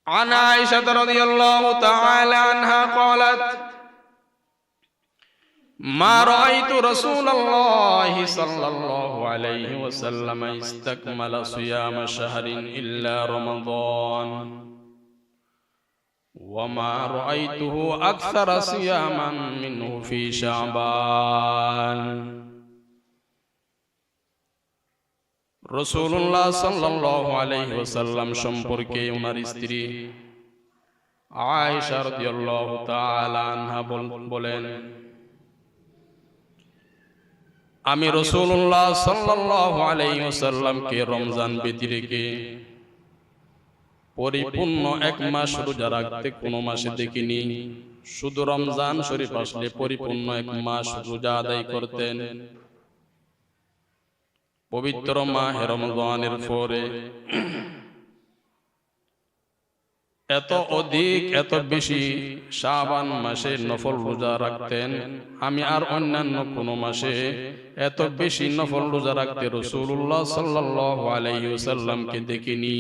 عن عائشة رضي الله تعالى عنها قالت ما رأيت رسول الله صلى الله عليه وسلم استكمل صيام شهر إلا رمضان وما رأيته أكثر صياما منه في شعبان রাসূলুল্লাহ সাল্লাল্লাহু আলাইহি ওয়াসাল্লাম সম্পর্কে ওনার স্ত্রী আয়েশা রাদিয়াল্লাহু তাআলা আনহা বলেন, আমি রাসূলুল্লাহ সাল্লাল্লাহু আলাইহি ওয়াসাল্লামকে রমজান ব্যতী রেখে পরিপূর্ণ এক মাস রোজা রাখতে কোনো মাসে দেখিনি। শুধু রমজান শরীফ আসলে পরিপূর্ণ এক মাস রোজা আদায় করতেন। পবিত্র মাহে রমজানের পরে এত বেশি শাবান মাসে নফল রোজা রাখতেন। আমি আর অন্যান্য কোন মাসে এত বেশি নফল রোজা রাখতে রাসূলুল্লাহ সাল্লাল্লাহু আলাইহি ওয়াসাল্লামকে দেখিনি।